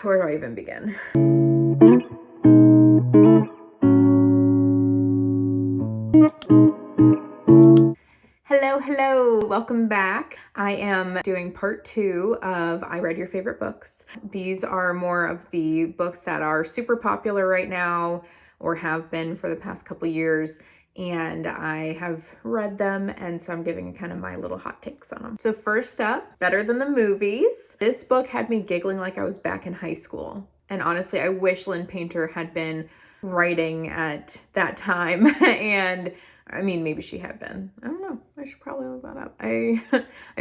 Where do I even begin? Hello, welcome back. I am doing part 2 of I Read Your Favorite Books. These are more of the books that are super popular right now or have been for the past couple years, and I have read them, and so I'm giving kind of my little hot takes on them. So first up, Better Than the Movies. This book had me giggling like I was back in high school, and honestly, I wish Lynn Painter had been writing at that time. And I mean, maybe she had been. I don't know. I should probably look that up. I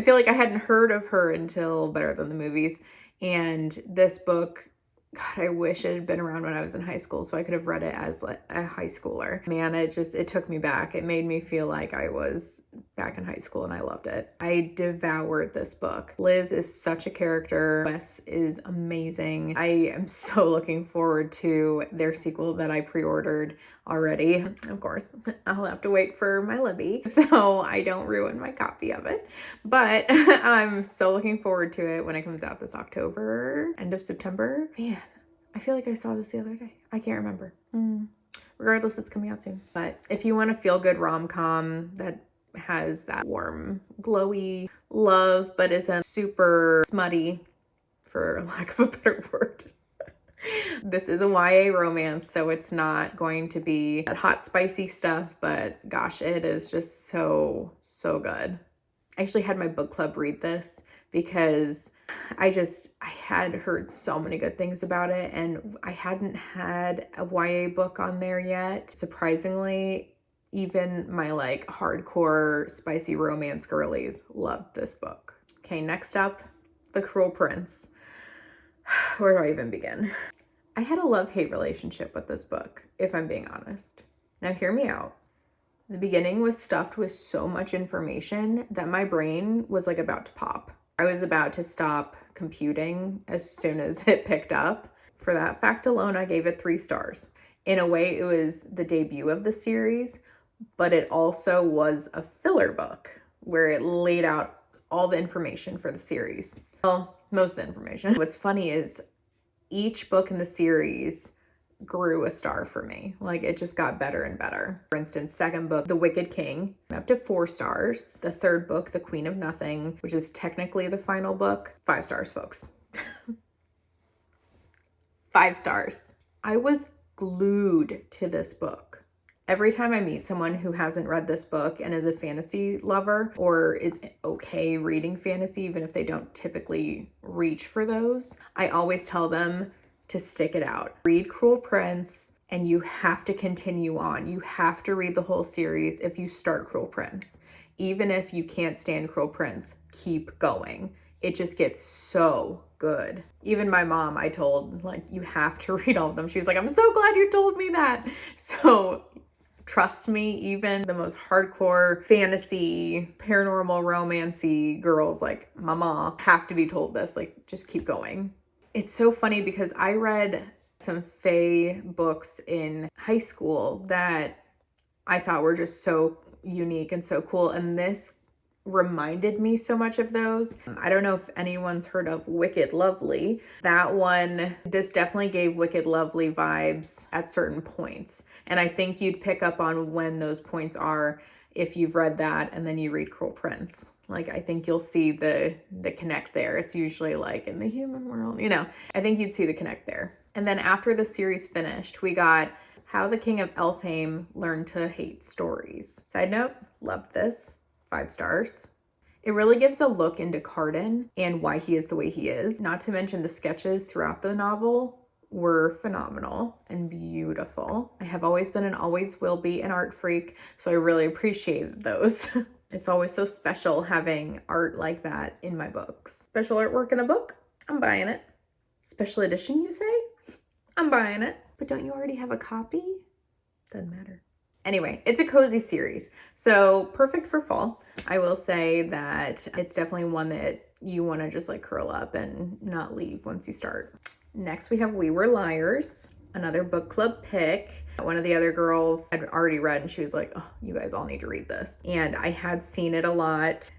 feel like I hadn't heard of her until Better Than the Movies. And this book, God, I wish it had been around when I was in high school so I could have read it as like a high schooler. Man, it took me back. It made me feel like I was back in high school, and I loved it. I devoured this book. Liz is such a character. Wes is amazing. I am so looking forward to their sequel that I pre-ordered already. Of course, I'll have to wait for my Libby so I don't ruin my copy of it. But I'm so looking forward to it when it comes out this October, end of September. Man, I feel like I saw this the other day. I can't remember. Regardless, it's coming out soon. But if you want a feel-good rom-com that has that warm, glowy love, but isn't super smutty, for lack of a better word. This is a YA romance, so it's not going to be that hot, spicy stuff, but gosh, it is just so good. I actually had my book club read this because I had heard so many good things about it, and I hadn't had a YA book on there yet. Surprisingly, even my like hardcore spicy romance girlies loved this book. Okay, next up, The Cruel Prince. Where do I even begin? I had a love-hate relationship with this book, if I'm being honest. Now hear me out. The beginning was stuffed with so much information that my brain was like about to pop. I was about to stop computing as soon as it picked up. For that fact alone, I gave it 3 stars. In a way, it was the debut of the series, but it also was a filler book where it laid out all the information for the series. Well, most of the information. What's funny is each book in the series grew a star for me. Like, it just got better and better. For instance, second book, The Wicked King, up to 4 stars. The third book, The Queen of Nothing, which is technically the final book, 5 stars, folks. 5 stars. I was glued to this book. Every time I meet someone who hasn't read this book and is a fantasy lover or is okay reading fantasy, even if they don't typically reach for those, I always tell them to stick it out. Read Cruel Prince, and you have to continue on. You have to read the whole series if you start Cruel Prince. Even if you can't stand Cruel Prince, keep going. It just gets so good. Even my mom, I told, like, you have to read all of them. She was like, I'm so glad you told me that. So trust me, even the most hardcore fantasy, paranormal, romancy girls like mama have to be told this, like, just keep going. It's so funny because I read some fae books in high school that I thought were just so unique and so cool, and this reminded me so much of those. I don't know if anyone's heard of Wicked Lovely. That one, this definitely gave Wicked Lovely vibes at certain points. And I think you'd pick up on when those points are if you've read that and then you read Cruel Prince. Like, I think you'll see the connect there. It's usually like in the human world, you know. I think you'd see the connect there. And then after the series finished, we got How the King of Elfhame Learned to Hate Stories. Side note, loved this. 5 stars. It really gives a look into Cardan and why he is the way he is. Not to mention the sketches throughout the novel were phenomenal and beautiful. I have always been and always will be an art freak, so I really appreciated those. It's always so special having art like that in my books. Special artwork in a book? I'm buying it. Special edition, you say? I'm buying it. But don't you already have a copy? Doesn't matter. Anyway, it's a cozy series, so perfect for fall. I will say that it's definitely one that you want to just like curl up and not leave once you start. Next, we have We Were Liars, another book club pick. One of the other girls I'd already read, and she was like, oh, you guys all need to read this. And I had seen it a lot,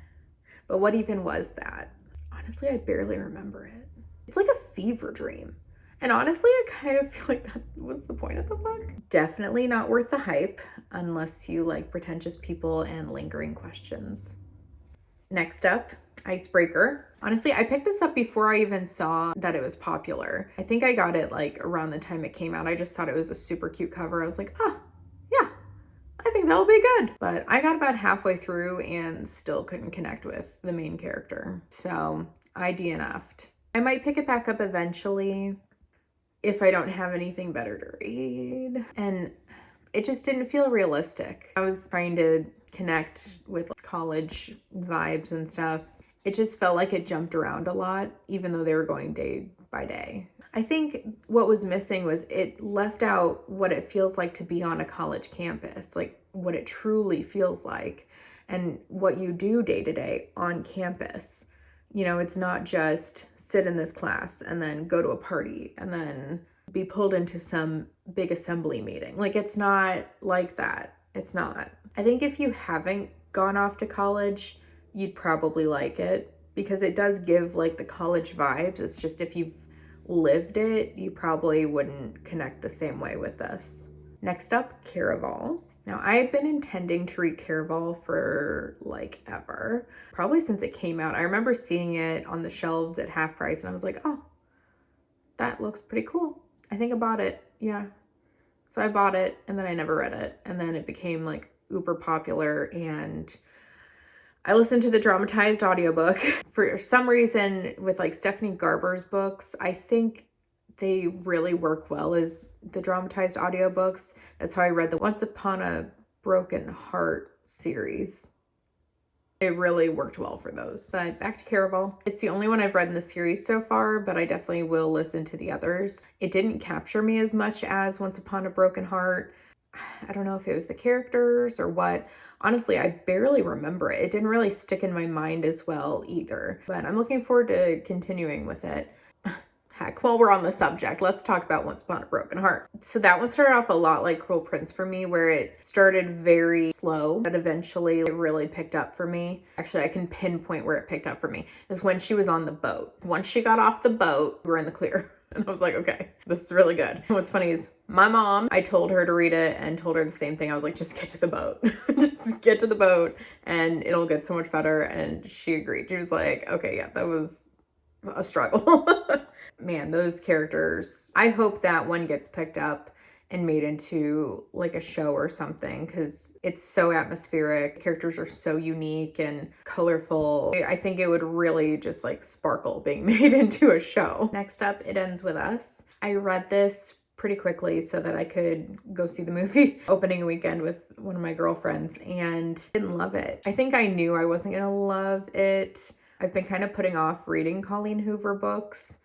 but what even was that? Honestly, I barely remember it. It's like a fever dream. And honestly, I kind of feel like that was the point of the book. Definitely not worth the hype unless you like pretentious people and lingering questions. Next up, Icebreaker. Honestly, I picked this up before I even saw that it was popular. I think I got it like around the time it came out. I just thought it was a super cute cover. I was like, oh, yeah, I think that'll be good. But I got about halfway through and still couldn't connect with the main character. So I DNF'd. I might pick it back up eventually if I don't have anything better to read. And it just didn't feel realistic. I was trying to connect with college vibes and stuff. It just felt like it jumped around a lot, even though they were going day by day. I think what was missing was it left out what it feels like to be on a college campus, like what it truly feels like, and what you do day to day on campus. You know, it's not just sit in this class and then go to a party and then be pulled into some big assembly meeting. Like, it's not like that. It's not. I think if you haven't gone off to college, you'd probably like it because it does give like the college vibes. It's just if you've lived it, you probably wouldn't connect the same way with this. Next up, Caraval. Now, I've been intending to read Caraval for like ever, probably since it came out. I remember seeing it on the shelves at half price and I was like, oh, that looks pretty cool. I think I bought it. Yeah. So I bought it and then I never read it. And then it became like uber popular and I listened to the dramatized audiobook. For some reason with like Stephanie Garber's books, I think they really work well as the dramatized audiobooks. That's how I read the Once Upon a Broken Heart series. It really worked well for those. But back to Caraval. It's the only one I've read in the series so far, but I definitely will listen to the others. It didn't capture me as much as Once Upon a Broken Heart. I don't know if it was the characters or what. Honestly, I barely remember it. It didn't really stick in my mind as well either. But I'm looking forward to continuing with it. Heck, while we're on the subject, let's talk about Once Upon a Broken Heart. So that one started off a lot like Cruel Prince for me, where it started very slow, but eventually it really picked up for me. Actually, I can pinpoint where it picked up for me. It was when she was on the boat. Once she got off the boat, we were in the clear. And I was like, okay, this is really good. What's funny is my mom, I told her to read it and told her the same thing. I was like, just get to the boat. Just get to the boat and it'll get so much better. And she agreed. She was like, okay, yeah, that was a struggle. Man, those characters, I hope that one gets picked up and made into like a show or something because it's so atmospheric. The characters are so unique and colorful. I think it would really just like sparkle being made into a show. Next up, It Ends With Us. I read this pretty quickly so that I could go see the movie opening weekend with one of my girlfriends and didn't love it. I think I knew I wasn't gonna love it. I've been kind of putting off reading Colleen Hoover books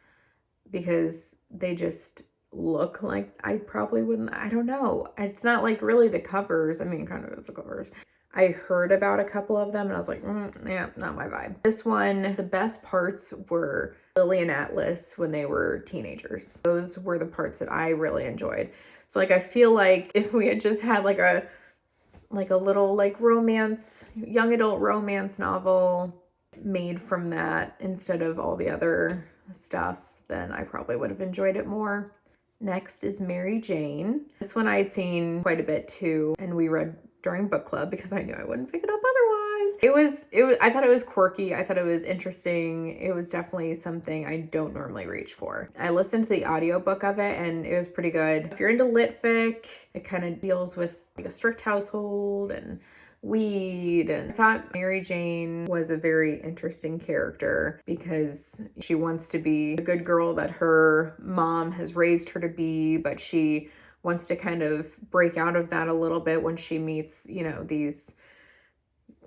because they just look like I probably wouldn't. I don't know. It's not like really the covers. I mean, kind of is the covers. I heard about a couple of them and I was like, yeah, not my vibe. This one, the best parts were Lily and Atlas when they were teenagers. Those were the parts that I really enjoyed. So like, I feel like if we had just had like a little like romance, young adult romance novel made from that instead of all the other stuff, then I probably would have enjoyed it more. Next is Mary Jane. This one I had seen quite a bit too, and we read during book club because I knew I wouldn't pick it up otherwise. I thought it was quirky. I thought it was interesting. It was definitely something I don't normally reach for. I listened to the audiobook of it and it was pretty good. If you're into lit fic, it kind of deals with like a strict household and weed, and I thought Mary Jane was a very interesting character because she wants to be a good girl that her mom has raised her to be, but she wants to kind of break out of that a little bit when she meets, you know, these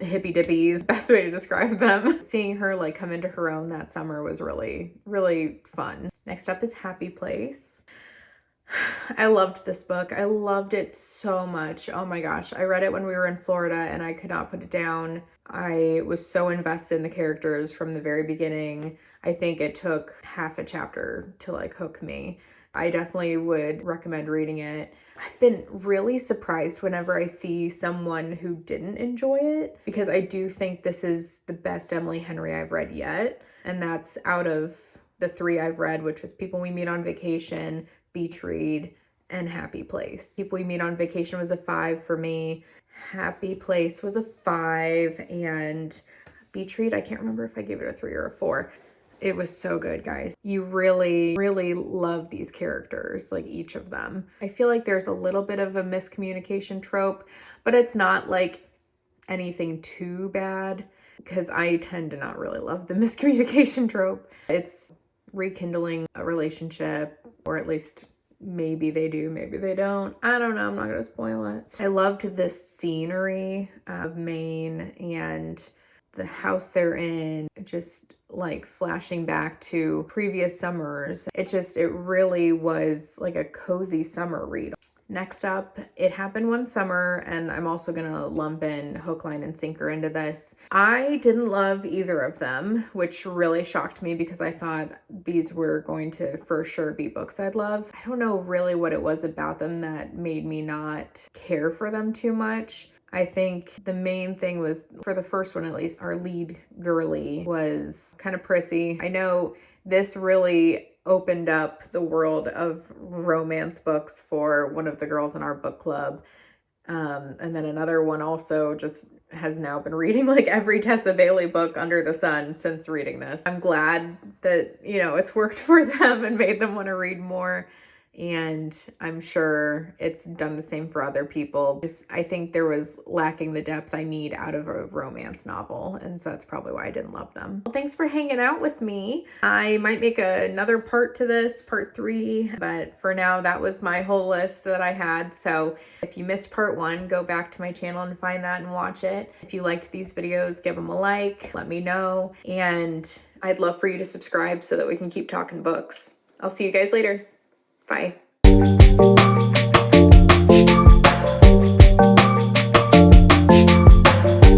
hippie dippies, best way to describe them. Seeing her like come into her own that summer was really, really fun. Next up is Happy Place. I loved this book. I loved it so much. Oh my gosh. I read it when we were in Florida and I could not put it down. I was so invested in the characters from the very beginning. I think it took half a chapter to like hook me. I definitely would recommend reading it. I've been really surprised whenever I see someone who didn't enjoy it because I do think this is the best Emily Henry I've read yet. And that's out of the 3 I've read, which was People We Meet on Vacation, Beach Read, and Happy Place. People We Meet on Vacation was a 5 for me. Happy Place was a 5, and Beach Read, I can't remember if I gave it a 3 or a 4. It was so good, guys. You really, really love these characters, like each of them. I feel like there's a little bit of a miscommunication trope, but it's not like anything too bad, because I tend to not really love the miscommunication trope. It's rekindling a relationship, or at least maybe they do, maybe they don't. I don't know. I'm not going to spoil it. I loved the scenery of Maine and the house they're in, just like flashing back to previous summers. It really was like a cozy summer read. Next up, It Happened One Summer, and I'm also gonna lump in Hook, Line, and Sinker into this. I didn't love either of them, which really shocked me because I thought these were going to for sure be books I'd love. I don't know really what it was about them that made me not care for them too much. I think the main thing was, for the first one at least, our lead girly was kind of prissy. I know this really opened up the world of romance books for one of the girls in our book club. And then another one also just has now been reading like every Tessa Bailey book under the sun since reading this. I'm glad that, you know, it's worked for them and made them want to read more. And I'm sure it's done the same for other people. I think there was lacking the depth I need out of a romance novel. And so that's probably why I didn't love them. Well, thanks for hanging out with me. I might make another part to this, part 3. But for now, that was my whole list that I had. So if you missed part 1, go back to my channel and find that and watch it. If you liked these videos, give them a like, let me know. And I'd love for you to subscribe so that we can keep talking books. I'll see you guys later. Bye.